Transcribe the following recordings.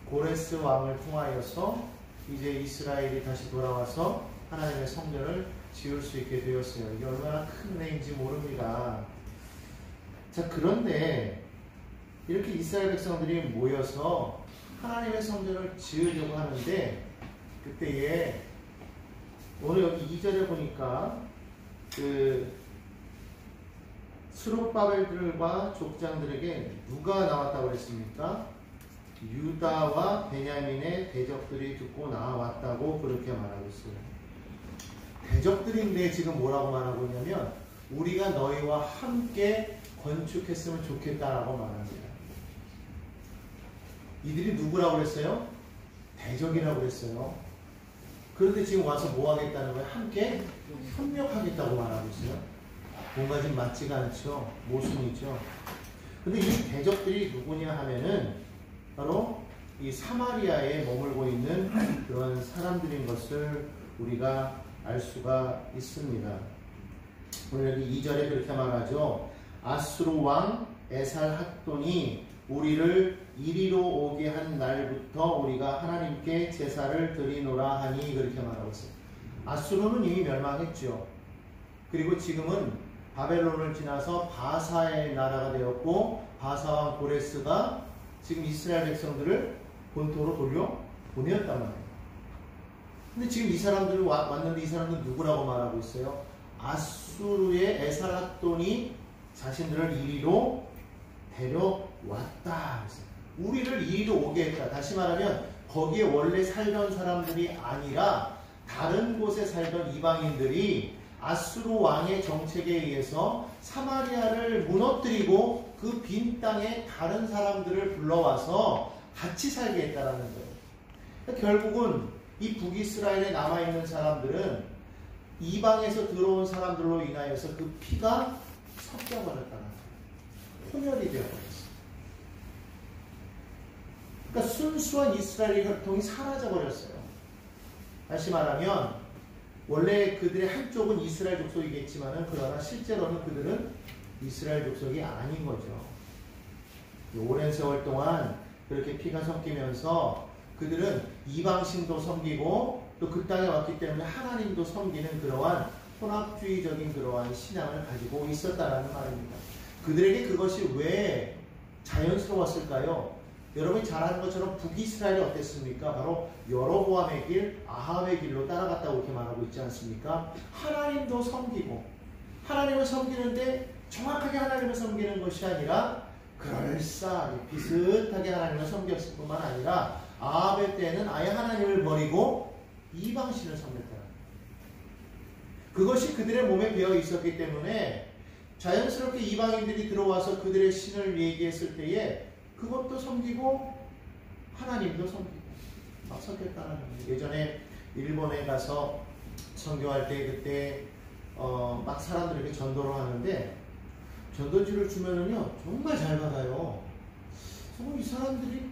고레스 왕을 통하여서 이제 이스라엘이 다시 돌아와서 하나님의 성전을 지을 수 있게 되었어요. 이게 얼마나 큰 은혜인지 모릅니다. 자, 그런데 이렇게 이스라엘 백성들이 모여서 하나님의 성전을 지으려고 하는데, 그때에 오늘 여기 2절에 보니까 스룹바벨들과 족장들에게 누가 나왔다고 그랬습니까? 유다와 베냐민의 대적들이 듣고 나왔다고 그렇게 말하고 있어요. 대적들인데 지금 뭐라고 말하고 있냐면 우리가 너희와 함께 건축했으면 좋겠다라고 말합니다. 이들이 누구라고 그랬어요? 대적이라고 그랬어요. 그런데 지금 와서 뭐 하겠다는 거예요? 함께 협력하겠다고 말하고 있어요. 뭔가 좀 맞지가 않죠. 모순이죠. 근데 이 대적들이 누구냐 하면은 바로 이 사마리아에 머물고 있는 그런 사람들인 것을 우리가 알 수가 있습니다. 오늘 여기 2절에 그렇게 말하죠. 아수르 왕 에살핫돈이 우리를 이리로 오게 한 날부터 우리가 하나님께 제사를 드리노라 하니, 그렇게 말하고 있어요. 아수르는 이미 멸망했죠. 그리고 지금은 바벨론을 지나서 바사의 나라가 되었고, 바사왕 고레스가 지금 이스라엘 백성들을 본토로 돌려 보내었단 말이에요. 근데 지금 이 사람들 왔는데 이 사람들은 누구라고 말하고 있어요? 아수르의 에살핫돈이 자신들을 이리로 데려왔다. 우리를 이리로 오게 했다. 다시 말하면 거기에 원래 살던 사람들이 아니라 다른 곳에 살던 이방인들이 아수르 왕의 정책에 의해서 사마리아를 무너뜨리고 그 빈 땅에 다른 사람들을 불러와서 같이 살게 했다라는 거예요. 결국은 이 북이스라엘에 남아있는 사람들은 이방에서 들어온 사람들로 인하여서 그 피가 섞여버렸다는 거예요. 혼혈이 되어버렸어요. 그러니까 순수한 이스라엘 혈통이 사라져버렸어요. 다시 말하면 원래 그들의 한쪽은 이스라엘 족속이겠지만은 그러나 실제로는 그들은 이스라엘 족속이 아닌 거죠. 오랜 세월 동안 그렇게 피가 섞이면서 그들은 이방신도 섬기고 또 그 땅에 왔기 때문에 하나님도 섬기는 그러한 혼합주의적인 그러한 신앙을 가지고 있었다라는 말입니다. 그들에게 그것이 왜 자연스러웠을까요? 여러분이 잘 아는 것처럼 북이스라엘이 어땠습니까? 바로 여로보암의 길, 아합의 길로 따라갔다고 이렇게 말하고 있지 않습니까? 하나님도 섬기고, 하나님을 섬기는데 정확하게 하나님을 섬기는 것이 아니라 그럴싸하게 비슷하게 하나님을 섬겼을 뿐만 아니라 아합의 때는 아예 하나님을 버리고 이방신을 섬겼다. 그것이 그들의 몸에 배어 있었기 때문에 자연스럽게 이방인들이 들어와서 그들의 신을 얘기했을 때에 그것도 섬기고 하나님도 섬기고 막 섞였다는 거예요. 예전에 일본에 가서 선교할 때 그때 막 사람들에게 전도를 하는데 전도지를 주면은요 정말 잘 받아요. 이 사람들이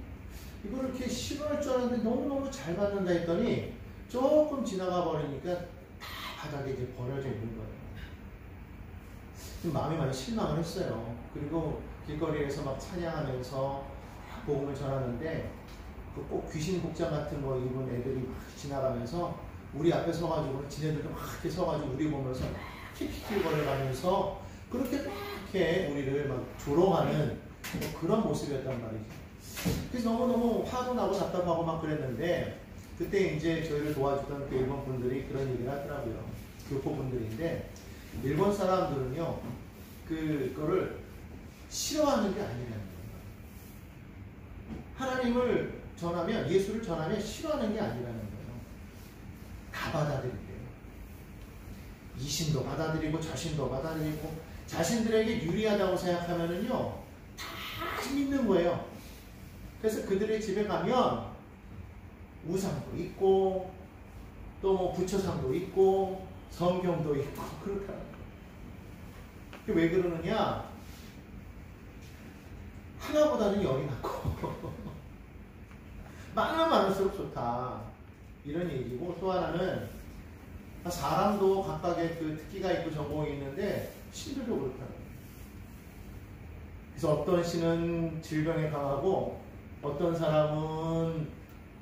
이걸 이렇게 싫어할 줄 알았는데 너무너무 잘 받는다 했더니 조금 지나가 버리니까 다 바닥에 이제 버려져 있는 거예요. 마음이 많이 실망을 했어요. 그리고 길거리에서 막 찬양하면서 복음을 전하는데 꼭 귀신 복장 같은 거 입은 애들이 막 지나가면서 우리 앞에 서가지고 지네들도 막 이렇게 서가지고 우리 보면서 막 킥킥거려가면서 그렇게 막 이렇게 우리를 막 조롱하는 그런 모습이었단 말이죠. 그래서 너무너무 화도 나고 답답하고 막 그랬는데 그때 이제 저희를 도와주던 그 일본 분들이 그런 얘기를 하더라고요. 교포 분들인데 일본 사람들은요 그거를 싫어하는 게 아니라는 거예요. 하나님을 전하면, 예수를 전하면 싫어하는 게 아니라는 거예요. 다 받아들인대요. 이신도 받아들이고 자신도 받아들이고 자신들에게 유리하다고 생각하면은요 다 믿는 거예요. 그래서 그들의 집에 가면 우상도 있고 또 뭐 부처상도 있고 성경도 있고 그렇다는 거예요. 왜 그러느냐? 하나보다는 열이 많고 많으면 많을수록 좋다 이런 얘기고, 또 하나는 사람도 각각의 그 특기가 있고 전공이 있는데 신들도 그렇다는 거예요. 그래서 어떤 신은 질병에 강하고 어떤 사람은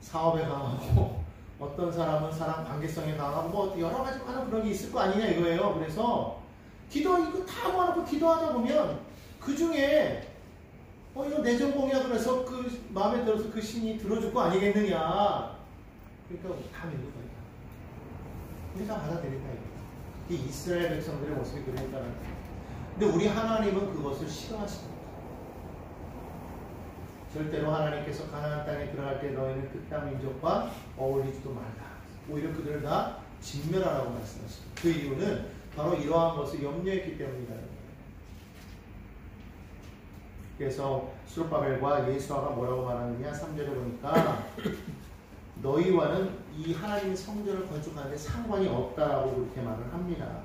사업에 강하고 어떤 사람은 사람 관계성에 강하고 뭐 여러 가지 많은 그런 게 있을 거 아니냐 이거예요. 그래서 기도 이거 다 모아놓고 기도하다 보면 그 중에 이거 내 전공이야 그래서 그 마음에 들어서 그 신이 들어줄 거 아니겠느냐. 그러니까 다 믿는 거예요. 우리 다 받아들인다 이거. 이 이스라엘 백성들의 모습이 그러니까. 근데 우리 하나님은 그것을 싫어하십니다. 절대로 하나님께서 가나안 땅에 들어갈 때 너희는 그 땅 민족과 어울리지도 말라. 오히려 그들을 다 진멸하라고 말씀하십니다. 그 이유는 바로 이러한 것을 염려했기 때문이다. 그래서 스룹바벨과 예수아가 뭐라고 말하느냐 3절에 보니까 너희와는 이 하나님의 성전을 건축하는데 상관이 없다라고 그렇게 말을 합니다.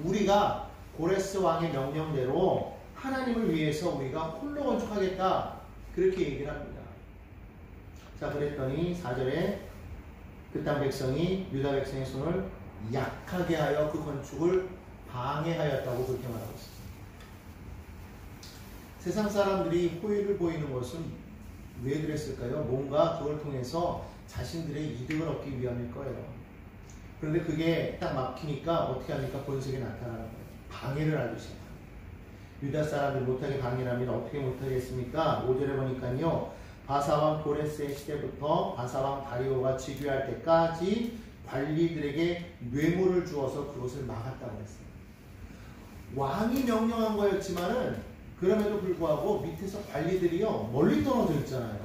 우리가 고레스 왕의 명령대로 하나님을 위해서 우리가 홀로 건축하겠다 그렇게 얘기를 합니다. 자 그랬더니 4절에 그 땅 백성이 유다 백성의 손을 약하게 하여 그 건축을 방해하였다고 그렇게 말하고 있습니다. 세상 사람들이 호의를 보이는 것은 왜 그랬을까요? 뭔가 그걸 통해서 자신들의 이득을 얻기 위함일 거예요. 그런데 그게 딱 막히니까 어떻게 합니까? 본색이 나타나는 거예요. 방해를 하기 시작합니다. 유다 사람들 못하게 방해를 하면 어떻게 못하겠습니까? 5절에 보니까요. 바사왕 고레스의 시대부터 바사왕 다리오가 즉위할 때까지 관리들에게 뇌물을 주어서 그것을 막았다고 했어요. 왕이 명령한 거였지만은 그럼에도 불구하고 밑에서 관리들이요 멀리 떨어져 있잖아요.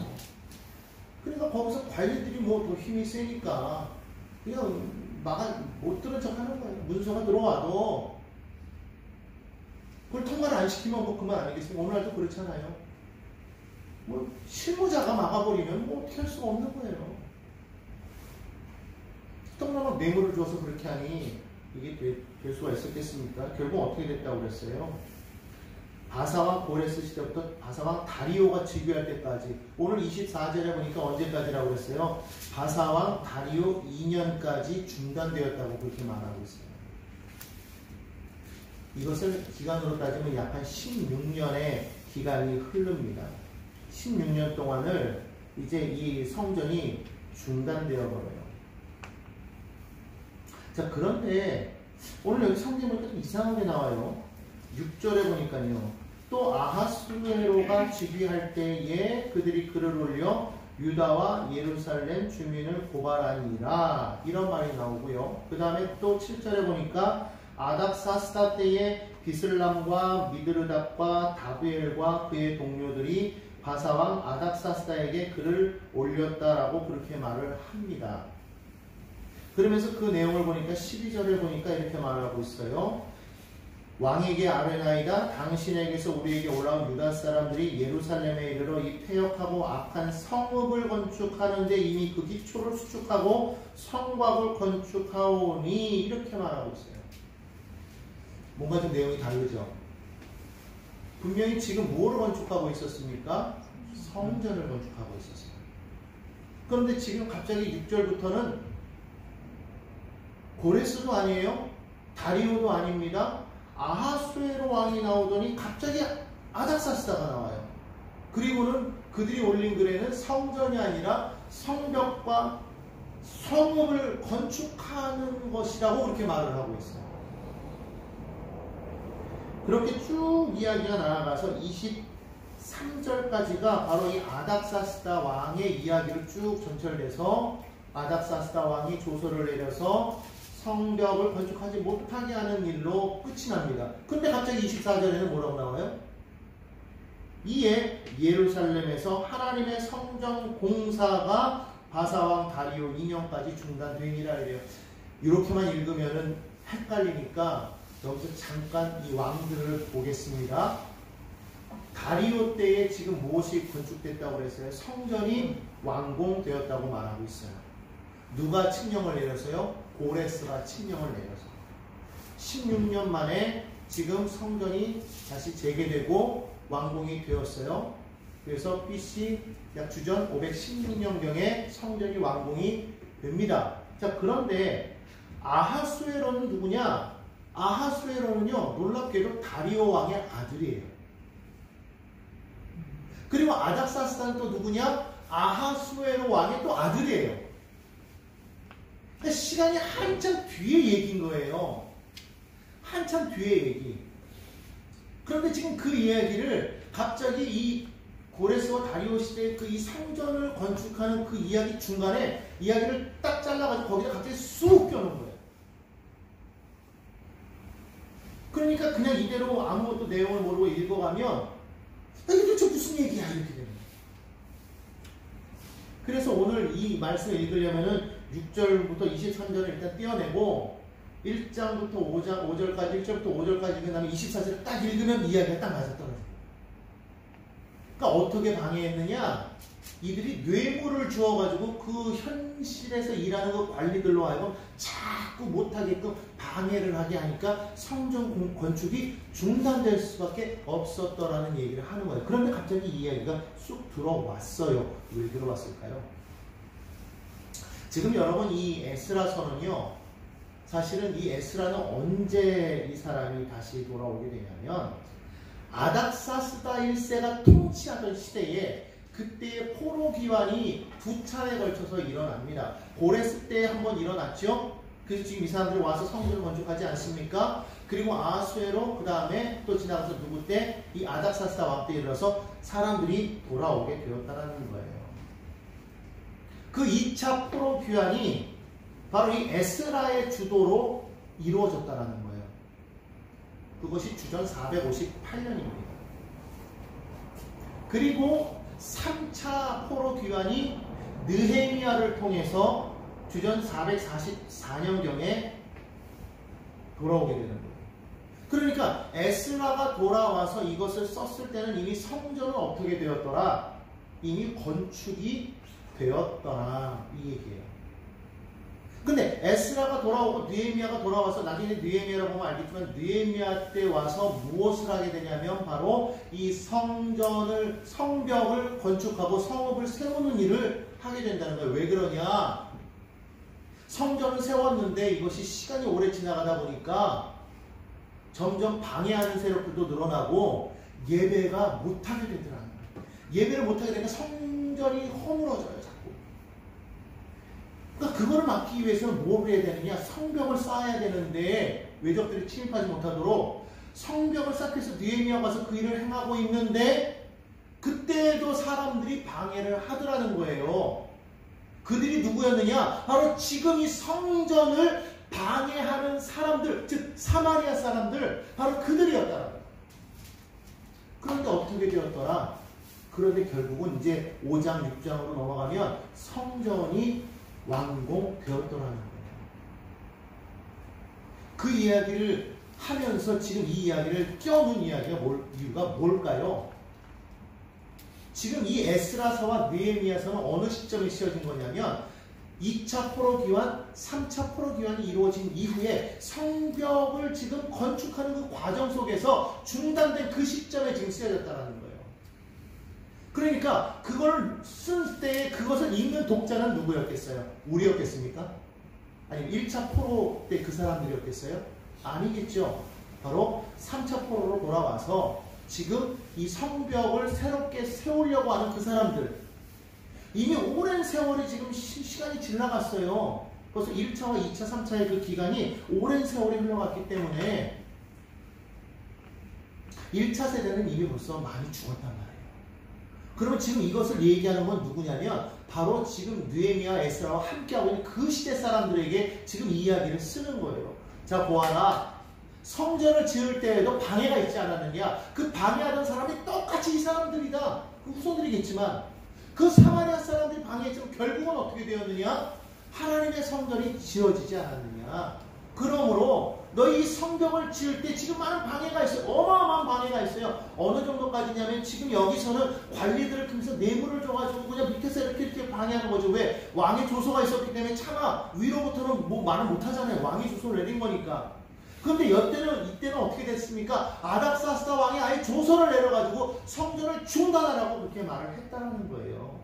그러니까 거기서 관리들이 뭐 더 힘이 세니까 그냥 못 들은 척 하는 거예요. 문서가 들어와도 그걸 통과를 안 시키면 뭐 그만 아니겠습니까? 오늘날도 그렇잖아요. 뭐 실무자가 막아버리면 뭐 어떻게 할 수가 없는 거예요. 떡라면 뇌물을 줘서 그렇게 하니 이게 될 수가 있었겠습니까? 결국 어떻게 됐다고 그랬어요? 바사왕 고레스 시대부터 바사왕 다리오가 즉위할 때까지 오늘 24절에 보니까 언제까지라고 그랬어요? 바사왕 다리오 2년까지 중단되었다고 그렇게 말하고 있어요. 이것을 기간으로 따지면 약 한 16년의 기간이 흐릅니다. 16년 동안을 이제 이 성전이 중단되어 버려요. 자, 그런데 오늘 여기 성경에 보니까 좀 이상하게 나와요. 6절에 보니까요. 또 아하스웨로가 즉위할 때에 그들이 글을 올려 유다와 예루살렘 주민을 고발하니라 이런 말이 나오고요. 그 다음에 또 7절에 보니까 아닥사스다 때에 비슬람과 미드르답과 다브엘과 그의 동료들이 바사왕 아닥사스다에게 글을 올렸다라고 그렇게 말을 합니다. 그러면서 그 내용을 보니까 12절에 보니까 이렇게 말하고 있어요. 왕에게 아뢰나이다. 당신에게서 우리에게 올라온 유다 사람들이 예루살렘에 이르러 이 폐역하고 악한 성읍을 건축하는데 이미 그 기초를 수축하고 성곽을 건축하오니 이렇게 말하고 있어요. 뭔가 좀 내용이 다르죠. 분명히 지금 뭐를 건축하고 있었습니까? 성전을 건축하고 있었어요. 그런데 지금 갑자기 6절부터는 고레스도 아니에요. 다리오도 아닙니다. 아하수에로 왕이 나오더니 갑자기 아닥사스다가 나와요. 그리고는 그들이 올린 글에는 성전이 아니라 성벽과 성읍을 건축하는 것이라고 그렇게 말을 하고 있어요. 그렇게 쭉 이야기가 나아가서 23절까지가 바로 이 아닥사스다 왕의 이야기를 쭉 전철돼서 아닥사스다 왕이 조서를 내려서 성벽을 건축하지 못하게 하는 일로 끝이 납니다. 근데 갑자기 24절에는 뭐라고 나와요? 이에 예루살렘에서 하나님의 성전 공사가 바사왕 다리오 2년까지 중단되니라 이래요. 이렇게만 읽으면은 헷갈리니까 여기서 잠깐 이 왕들을 보겠습니다. 다리오 때에 지금 무엇이 건축됐다고 그랬어요? 성전이 완공되었다고 말하고 있어요. 누가 칙령을 내려서요? 고레스가 칙령을 내려서 16년 만에 지금 성전이 다시 재개되고 완공이 되었어요. 그래서 BC 약 주전 516년경에 성전이 완공이 됩니다. 자, 그런데 아하수에로는 누구냐? 아하수에로는요, 놀랍게도 다리오 왕의 아들이에요. 그리고 아닥사스다는 또 누구냐? 아하수에로 왕의 또 아들이에요. 그러니까 시간이 한참 뒤의 얘기인 거예요. 한참 뒤의 얘기. 그런데 지금 그 이야기를 갑자기 이 고레스와 다리오 시대의 그 이 성전을 건축하는 그 이야기 중간에 이야기를 딱 잘라가지고 거기다 갑자기 쑥 껴놓은 거예요. 그러니까 그냥 이대로 아무것도 내용을 모르고 읽어가면 이게 도대체 무슨 얘기야 이렇게 되는 거예요. 그래서 오늘 이 말씀을 읽으려면은 6절부터 23절을 일단 떼어내고 1장부터 5절까지 1절부터 5절까지 그 다음에 24절을 딱 읽으면 이야기가 딱 맞아떨어져요. 그러니까 어떻게 방해했느냐, 이들이 뇌물을 주어가지고 그 현실에서 일하는 그 관리들로 하여금 자꾸 못하게끔 방해를 하게 하니까 성전 건축이 중단될 수밖에 없었더라는 얘기를 하는 거예요. 그런데 갑자기 이 이야기가 쑥 들어왔어요. 왜 들어왔을까요? 지금 여러분 이 에스라서는요, 사실은 이 에스라는 언제 이 사람이 다시 돌아오게 되냐면 아닥사스다 1세가 통치하던 시대에 그때의 포로 기환이 두 차례에 걸쳐서 일어납니다. 고레스 때 한번 일어났죠. 그래서 지금 이 사람들이 와서 성전을 건축하지 않습니까? 그리고 아하수에로 그 다음에 또 지나가서 누구 때? 이 아닥사스다 왕 때 일어나서 사람들이 돌아오게 되었다는 거예요. 그 2차 포로 귀환이 바로 이 에스라의 주도로 이루어졌다는 거예요. 그것이 주전 458년입니다. 그리고 3차 포로 귀환이 느헤미야를 통해서 주전 444년경에 돌아오게 되는 거예요. 그러니까 에스라가 돌아와서 이것을 썼을 때는 이미 성전은 어떻게 되었더라? 이미 건축이 되었더라 이 얘기예요. 근데 에스라가 돌아오고 느헤미야가 돌아와서 나중에 느헤미야라고 보면 알겠지만 느헤미야 때 와서 무엇을 하게 되냐면 바로 이 성벽을 건축하고 성읍을 세우는 일을 하게 된다는 거예요. 왜 그러냐? 성전을 세웠는데 이것이 시간이 오래 지나가다 보니까 점점 방해하는 세력들도 늘어나고 예배가 못하게 되더라는 거예요. 예배를 못하게 되니까 성전이 허물어져요. 그러니까 그거를 막기 위해서는 뭘 해야 되느냐? 성벽을 쌓아야 되는데 외적들이 침입하지 못하도록 성벽을 쌓기 위해서 느헤미야가 가서 그 일을 행하고 있는데 그때도 사람들이 방해를 하더라는 거예요. 그들이 누구였느냐? 바로 지금 이 성전을 방해하는 사람들, 즉 사마리아 사람들, 바로 그들이었다는 거예요. 그런데 어떻게 되었더라? 그런데 결국은 이제 5장, 6장으로 넘어가면 성전이 완공되었더라는 거예요. 그 이야기를 하면서 지금 이 이야기를 껴놓은 이유가 뭘까요? 지금 이 에스라서와 느헤미야서는 어느 시점에 씌워진 거냐면 2차 포로 기환, 3차 포로 기환이 이루어진 이후에 성벽을 지금 건축하는 그 과정 속에서 중단된 그 시점에 지금 쓰여졌다는 거예요. 그러니까 그걸 쓴 때에 그것을 읽는 독자는 누구였겠어요? 우리였겠습니까? 아니면 1차 포로 때 그 사람들이었겠어요? 아니겠죠. 바로 3차 포로로 돌아와서 지금 이 성벽을 새롭게 세우려고 하는 그 사람들, 이미 오랜 세월이 지금 시간이 지나갔어요. 벌써 1차와 2차, 3차의 그 기간이 오랜 세월이 흘러갔기 때문에 1차 세대는 이미 벌써 많이 죽었단 말이에요. 그러면 지금 이것을 얘기하는 건 누구냐면 바로 지금 느헤미야, 에스라와 함께하고 있는 그 시대 사람들에게 지금 이 이야기를 쓰는 거예요. 자, 보아라. 성전을 지을 때에도 방해가 있지 않았느냐? 그 방해하던 사람이 똑같이 이 사람들이다. 그 후손들이겠지만 그 사마리아 사람들이 방해했지만 결국은 어떻게 되었느냐? 하나님의 성전이 지어지지 않았느냐? 그러므로 너희 이 성벽을 지을 때 지금 많은 방해가 있어요. 어마어마한 방해가 있어요. 어느 정도까지냐면 지금 여기서는 관리들을 통해서 뇌물을 줘가지고 그냥 밑에서 이렇게 방해하는 거죠. 왜? 왕의 조소가 있었기 때문에 차마 위로부터는 뭐 말을 못하잖아요. 왕이 조소를 내린 거니까. 그런데 이때는 어떻게 됐습니까? 아닥사스다 왕이 아예 조서를 내려가지고 성전을 중단하라고 그렇게 말을 했다는 거예요.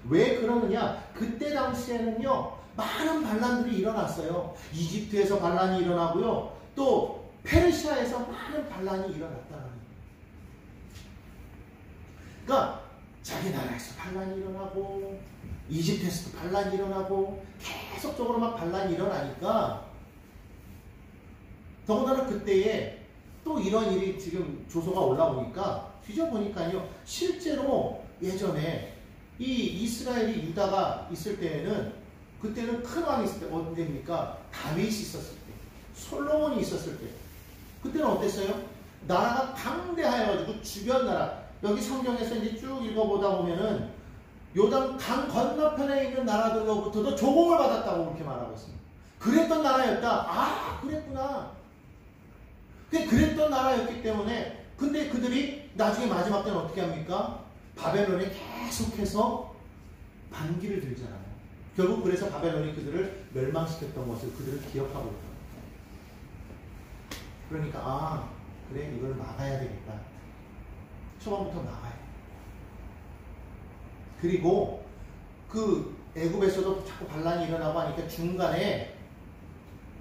왜 그러느냐? 그때 당시에는요, 많은 반란들이 일어났어요. 이집트에서 반란이 일어나고요, 또 페르시아에서 많은 반란이 일어났다는 거예요. 그러니까 자기 나라에서 반란이 일어나고 이집트에서도 반란이 일어나고 계속적으로 막 반란이 일어나니까 더군다나 그때에 또 이런 일이 지금 조서가 올라오니까 뒤져보니까요, 실제로 예전에 이 이스라엘이 유다가 있을 때에는 그때는 큰 왕이 있을 때 언제입니까? 다윗이 있었을 때, 솔로몬이 있었을 때 그때는 어땠어요? 나라가 강대하여가지고 주변 나라, 여기 성경에서 이제 쭉 읽어보다 보면은 요단 강 건너편에 있는 나라들로부터도 조공을 받았다고 그렇게 말하고 있습니다. 그랬던 나라였다. 아, 그랬구나. 그랬던 나라였기 때문에, 근데 그들이 나중에 마지막 때는 어떻게 합니까? 바벨론에 계속해서 반기를 들잖아요. 결국 그래서 바벨론이 그들을 멸망시켰던 것을 그들을 기억하고 있다. 그러니까 아, 그래, 이걸 막아야 되겠다. 초반부터 막아야 돼. 그리고 그 애굽에서도 자꾸 반란이 일어나고 하니까 중간에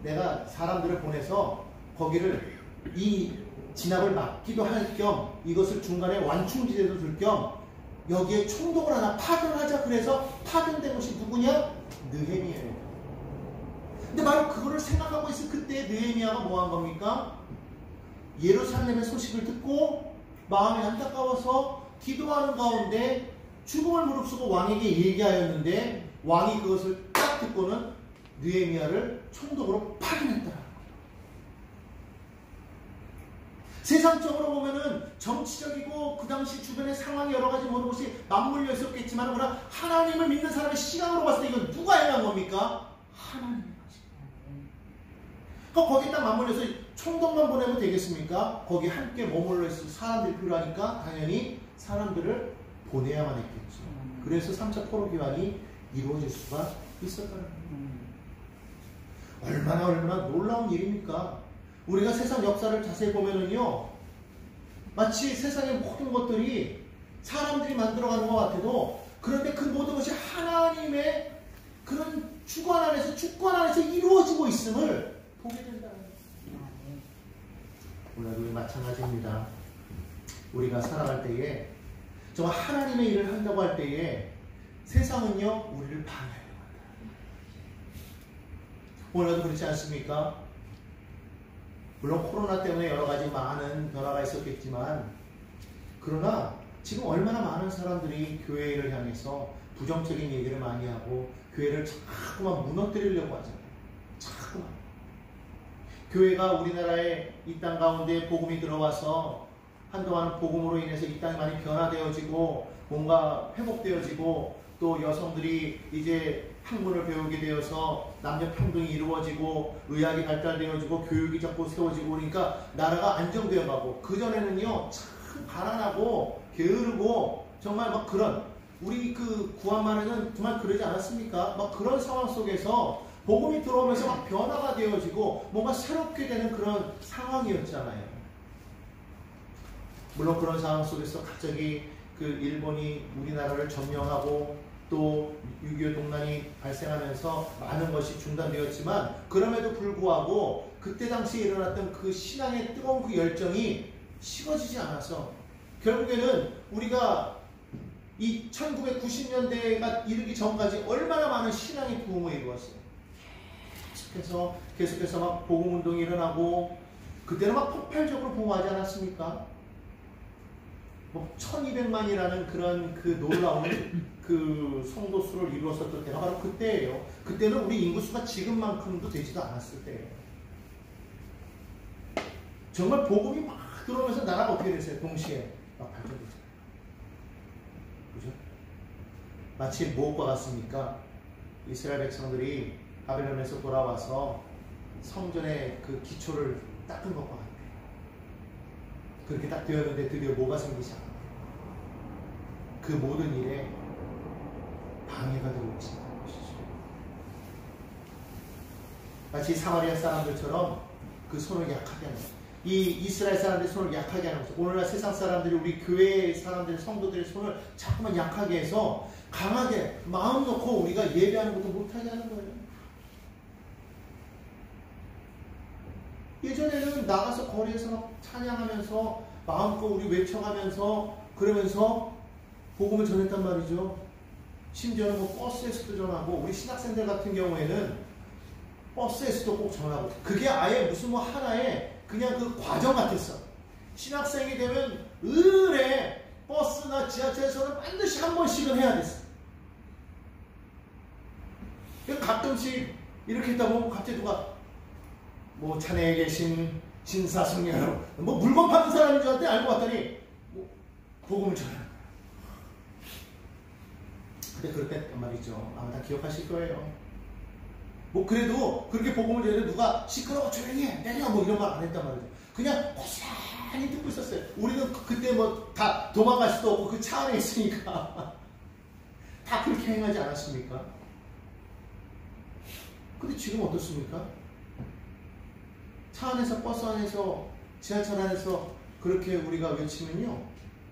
내가 사람들을 보내서 거기를 이 진압을 막기도 할 겸 이것을 중간에 완충지대도 둘 겸 여기에 총독을 하나 파견하자. 그래서 파견된 것이 누구냐? 느헤미야예요. 근데 바로 그거를 생각하고 있을 그때 느헤미야가 뭐 한 겁니까? 예루살렘의 소식을 듣고 마음이 안타까워서 기도하는 가운데 죽음을 무릅쓰고 왕에게 얘기하였는데 왕이 그것을 딱 듣고는 느헤미야를 총독으로 파견했더라. 세상적으로 보면은 정치적이고 그 당시 주변의 상황이 여러 가지 모든 것이 맞물려 있었겠지만, 그러나 하나님을 믿는 사람의 시각으로 봤을 때 이건 누가 행한 겁니까? 하나님의 것입니다. 그러니까 거기에 딱 맞물려서 총독만 보내면 되겠습니까? 거기 함께 머물러 있을 사람들이 필요하니까 당연히 사람들을 보내야만 했겠죠. 그래서 3차 포로 기환이 이루어질 수가 있었다는 거예요. 얼마나 놀라운 일입니까? 우리가 세상 역사를 자세히 보면은요, 마치 세상의 모든 것들이 사람들이 만들어가는 것 같아도, 그런데 그 모든 것이 하나님의 그런 주권 안에서 이루어지고 있음을 보게 된다는 거예요. 오늘도 마찬가지입니다. 우리가 살아갈 때에 정말 하나님의 일을 한다고 할 때에 세상은요, 우리를 방해하려고 한다. 오늘도 그렇지 않습니까? 물론 코로나 때문에 여러 가지 많은 변화가 있었겠지만, 그러나 지금 얼마나 많은 사람들이 교회를 향해서 부정적인 얘기를 많이 하고 교회를 자꾸만 무너뜨리려고 하잖아요. 자꾸만. 교회가 우리나라에 이 땅 가운데 복음이 들어와서 한동안 복음으로 인해서 이 땅이 많이 변화되어지고 뭔가 회복되어지고, 또 여성들이 이제 학문을 배우게 되어서 남녀 평등이 이루어지고 의학이 발달되어지고 교육이 자꾸 세워지고, 그러니까 나라가 안정되어 가고, 그전에는요 참 가난하고 게으르고 정말 막 그런, 우리 그 구한말에는 정말 그러지 않았습니까? 막 그런 상황 속에서 복음이 들어오면서 막 변화가 되어지고 뭔가 새롭게 되는 그런 상황이었잖아요. 물론 그런 상황 속에서 갑자기 그 일본이 우리나라를 점령하고 또 6.25 동란이 발생하면서 많은 것이 중단되었지만, 그럼에도 불구하고 그때 당시에 일어났던 그 신앙의 뜨거운 그 열정이 식어지지 않아서 결국에는 우리가 이 1990년대가 이르기 전까지 얼마나 많은 신앙의 부흥을 이루었어요. 계속해서 막 복음운동이 일어나고, 그때는 막 폭발적으로 부흥하지 않았습니까? 뭐 1200만이라는 그런 그 놀라운 그 성도 수를 이루었었던 때가 바로 그때예요. 그때는 우리 인구수가 지금만큼도 되지도 않았을 때예요. 정말 복음이 막 들어오면서 나라가 어떻게 됐어요? 동시에 막 발전됐어요. 그죠? 마치 무엇과 같습니까? 이스라엘 백성들이 바벨론에서 돌아와서 성전의 그 기초를 닦은 것과 같아요. 그렇게 딱 되었는데 드디어 뭐가 생기지 않아요. 그 모든 일에 방해가 되고 있다는 것이죠. 마치 사마리아 사람들처럼 그 손을 약하게 하는 거예요. 이 이스라엘 사람들의 손을 약하게 하는 거죠. 오늘날 세상 사람들이 우리 교회 사람들의 성도들의 손을 자꾸만 약하게 해서 강하게 마음 놓고 우리가 예배하는 것도 못하게 하는 거예요. 예전에는 나가서 거리에서 막 찬양하면서 마음껏 우리 외쳐가면서 그러면서 복음을 전했단 말이죠. 심지어는 뭐 버스에서도 전하고, 우리 신학생들 같은 경우에는 버스에서도 꼭 전하고, 그게 아예 무슨 뭐 하나의 그냥 그 과정 같았어. 신학생이 되면 을에 버스나 지하철에서는 반드시 한 번씩은 해야 됐어. 가끔씩 이렇게 있다 보면 갑자기 누가 뭐 차내에 계신 신사숙녀 여러분, 뭐 물건 파는 사람인 줄 알았더니 알고 봤더니 뭐 복음을 전하는 거야. 근데 그럴 때 말이죠, 아마 다 기억하실 거예요. 뭐 그래도 그렇게 복음을 전해도 누가 시끄러워 조용히 해 내려 뭐 이런 말 안 했단 말이죠. 그냥 고스란히 듣고 있었어요. 우리는 그때 뭐 다 도망갈 수도 없고 그 차 안에 있으니까 다 그렇게 행하지 않았습니까? 근데 지금 어떻습니까? 차 안에서, 버스 안에서, 지하철 안에서 그렇게 우리가 외치면요,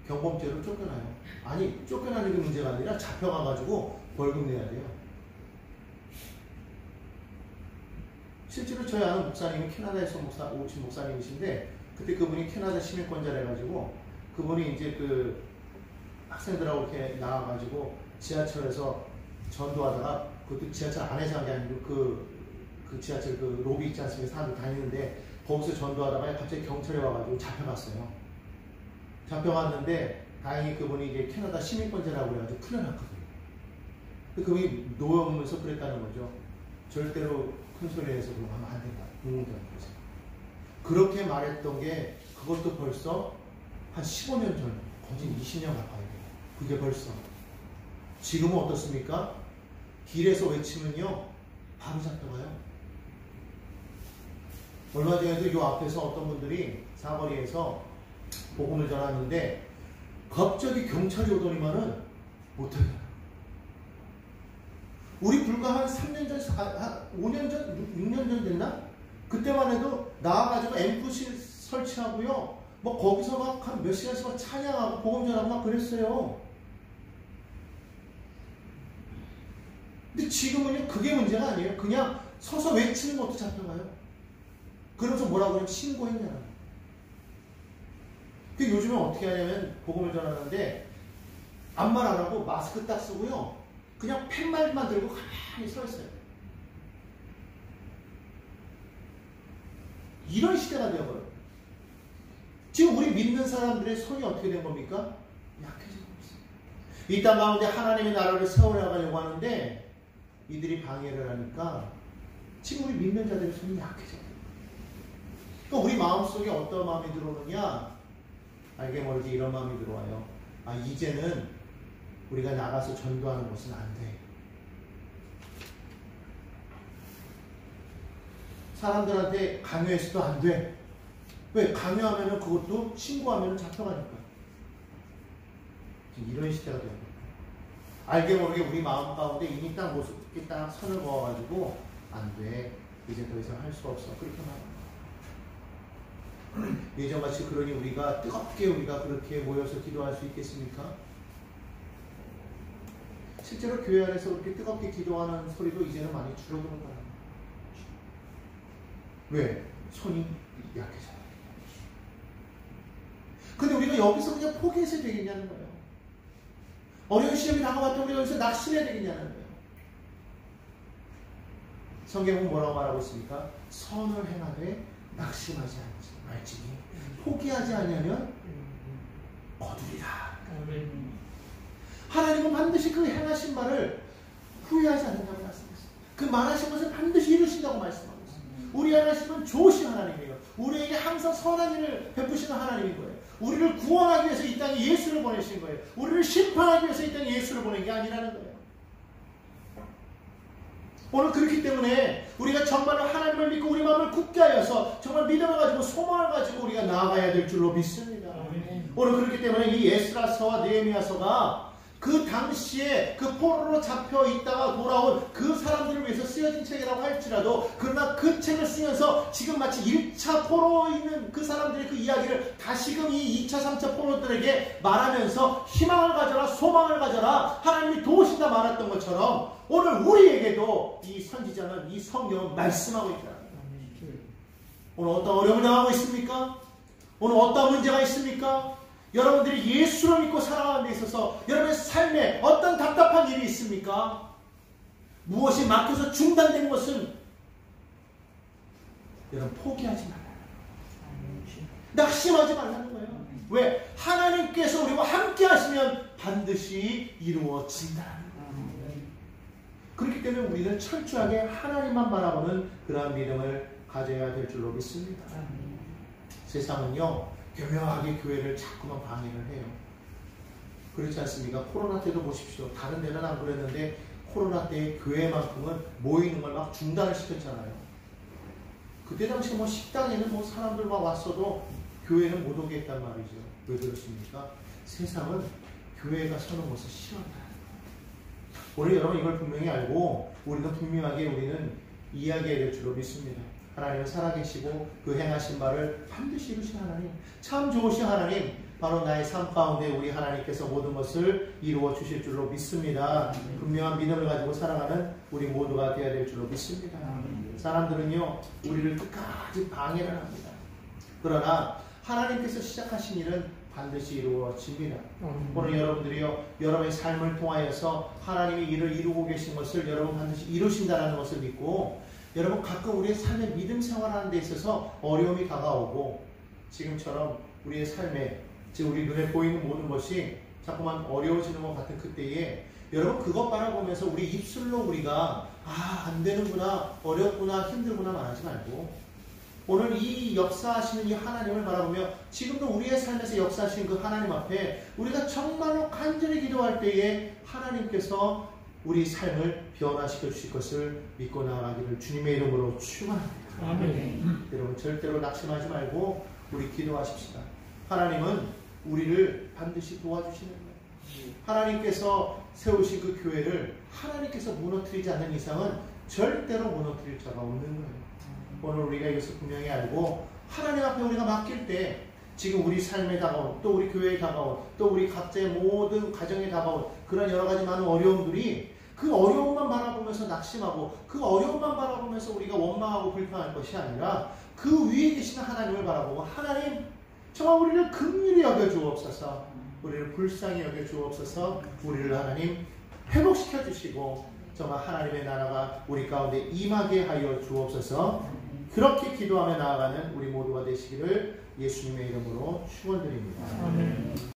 경범죄로 쫓겨나요. 아니, 쫓겨나는 게 문제가 아니라 잡혀가가지고 벌금 내야 돼요. 실제로 저희 아는 목사님이 캐나다에서 오신 목사님이신데, 그때 그분이 캐나다 시민권자라 해가지고, 그분이 이제 그 학생들하고 이렇게 나와가지고 지하철에서 전도하다가, 그것도 지하철 안에서 한 게 아니고 그 지하철 그 로비 있지 않습니까? 사람들 다니는데 거기서 전도하다가 갑자기 경찰이 와가지고 잡혀갔어요. 잡혀갔는데 다행히 그분이 이제 캐나다 시민권자라고 그래가지고 풀려났거든요. 그분이 놓으면서 그랬다는 거죠. 절대로 큰 소리 내서 그러면 하면 안 된다. 그래서 그렇게 말했던 게 그것도 벌써 한 15년 전, 거진 20년 가까이 돼요. 그게 벌써. 지금은 어떻습니까? 길에서 외치면요, 바로 잡혀가요. 얼마 전에도 이 앞에서 어떤 분들이 사거리에서 복음을 전하는데 갑자기 경찰이 오더니만은 못하게. 우리 불과 한 3년 전, 한 5년 전, 6년 전 됐나? 그때만 해도 나와가지고 앰프실 설치하고요, 뭐 거기서 막 한 몇 시간씩 막 찬양하고 복음 전하고 막 그랬어요. 근데 지금은요, 그게 문제가 아니에요. 그냥 서서 외치는 것도 잡혀가요. 그러면서 뭐라고 하냐면 신고했냐는 거예요. 그 요즘에 어떻게 하냐면 복음을 전하는데 아무 말 안 하고 마스크 딱 쓰고요, 그냥 팻말만 들고 가만히 서 있어요. 이런 시대가 되어버려요. 지금 우리 믿는 사람들의 손이 어떻게 된 겁니까? 약해지고 있어요. 이 땅 가운데 하나님의 나라를 세워나가려고 하는데 이들이 방해를 하니까 지금 우리 믿는 자들의 손이 약해져요. 그러니까 우리 마음속에 어떤 마음이 들어오느냐? 알게 모르게 이런 마음이 들어와요. 아, 이제는 우리가 나가서 전도하는 것은 안 돼. 사람들한테 강요해서도 안 돼. 왜? 강요하면은 그것도 신고하면은 잡혀가니까. 이런 시대가 되는 거예요. 알게 모르게 우리 마음 가운데 이미 딱 모습이 딱 선을 그어가지고 안 돼. 이제 더 이상 할 수 없어. 그렇게 말합니다. 예전같이 그러니 우리가 뜨겁게 우리가 그렇게 모여서 기도할 수 있겠습니까? 실제로 교회 안에서 그렇게 뜨겁게 기도하는 소리도 이제는 많이 줄어드는 거예요. 왜? 손이 약해져요. 근데 우리가 여기서 그냥 포기해서 되겠냐는 거예요. 어려운 시험이 다가왔던 우리가 여기서 낙심해야 되겠냐는 거예요. 성경은 뭐라고 말하고 있습니까? 선을 행하되 낙심하지 말지니 포기하지 않으면 거두리라. 하나님은 반드시 그 행하신 말을 후회하지 않는다고 말씀했어요. 그 말하신 것을 반드시 이루신다고 말씀하고 있습니다. 우리 하나님은 좋으신 하나님이에요. 우리에게 항상 선한 일을 베푸시는 하나님인 거예요. 우리를 구원하기 위해서 이 땅에 예수를 보내신 거예요. 우리를 심판하기 위해서 이 땅에 예수를 보낸 게 아니라는 거예요. 오늘 그렇기 때문에 우리가 정말로 하나님을 믿고 우리 마음을 굳게 하여서 정말 믿음을 가지고 소망을 가지고 우리가 나아가야 될 줄로 믿습니다. 오늘 그렇기 때문에 이 에스라서와 느헤미야서가 그 당시에 그 포로로 잡혀 있다가 돌아온 그 사람들을 위해서 쓰여진 책이라고 할지라도, 그러나 그 책을 쓰면서 지금 마치 1차 포로에 있는 그 사람들의 그 이야기를 다시금 이 2차, 3차 포로들에게 말하면서 희망을 가져라, 소망을 가져라, 하나님이 도우신다 말했던 것처럼 오늘 우리에게도 이 선지자는, 이 성경은 말씀하고 있다. 오늘 어떤 어려움을 당하고 있습니까? 오늘 어떤 문제가 있습니까? 여러분들이 예수를 믿고 살아가는 데 있어서 여러분의 삶에 어떤 답답한 일이 있습니까? 무엇이 막혀서 중단된 것은 여러분 포기하지 말아요. 낙심하지 말라는 거예요. 왜? 하나님께서 우리와 함께 하시면 반드시 이루어진다는 거예요. 그렇기 때문에 우리는 철저하게 하나님만 바라보는 그러한 믿음을 가져야 될 줄로 믿습니다. 세상은요, 교묘하게 교회를 자꾸만 방해를 해요. 그렇지 않습니까? 코로나 때도 보십시오. 다른 데는 안 그랬는데 코로나 때 교회만큼은 모이는 걸 막 중단을 시켰잖아요. 그때 당시 뭐 식당에는 뭐 사람들 막 왔어도 교회는 못 오게 했단 말이죠. 왜 그렇습니까? 세상은 교회가 서는 것을 싫어한다. 오늘 여러분 이걸 분명히 알고 우리도 분명하게 우리는 이야기해야 될 줄로 믿습니다. 하나님은 살아계시고 그 행하신 바를 반드시 이루신 하나님, 참 좋으신 하나님, 바로 나의 삶 가운데 우리 하나님께서 모든 것을 이루어 주실 줄로 믿습니다. 분명한 믿음을 가지고 살아가는 우리 모두가 되어야 될 줄로 믿습니다. 사람들은요, 우리를 끝까지 방해를 합니다. 그러나 하나님께서 시작하신 일은 반드시 이루어집니다. 오늘 여러분들이요, 여러분의 삶을 통하여서 하나님이 일을 이루고 계신 것을 여러분 반드시 이루신다는 것을 믿고, 여러분 가끔 우리의 삶의 믿음 생활하는 데 있어서 어려움이 다가오고 지금처럼 우리의 삶에 지금 우리 눈에 보이는 모든 것이 자꾸만 어려워지는 것 같은 그때에 여러분 그것 바라보면서 우리 입술로 우리가 안 되는구나, 어렵구나, 힘들구나 말하지 말고 오늘 이 역사하시는 이 하나님을 바라보며 지금도 우리의 삶에서 역사하시는 그 하나님 앞에 우리가 정말로 간절히 기도할 때에 하나님께서 우리 삶을 변화시켜 주실 것을 믿고 나아가기를 주님의 이름으로 축원합니다. 아멘. 여러분 절대로 낙심하지 말고 우리 기도하십시다. 하나님은 우리를 반드시 도와주시는 거예요. 하나님께서 세우신 그 교회를 하나님께서 무너뜨리지 않는 이상은 절대로 무너뜨릴 자가 없는 거예요. 오늘 우리가 이것을 분명히 알고 하나님 앞에 우리가 맡길 때 지금 우리 삶에 다가온, 또 우리 교회에 다가온, 또 우리 각자의 모든 가정에 다가온 그런 여러 가지 많은 어려움들이 그 어려움만 바라보면서 낙심하고 그 어려움만 바라보면서 우리가 원망하고 불평할 것이 아니라 그 위에 계시는 하나님을 바라보고 하나님 정말 우리를 긍휼히 여겨 주옵소서, 우리를 불쌍히 여겨 주옵소서, 우리를 하나님 회복시켜 주시고 정말 하나님의 나라가 우리 가운데 임하게 하여 주옵소서. 그렇게 기도하며 나아가는 우리 모두가 되시기를 예수님의 이름으로 축원드립니다.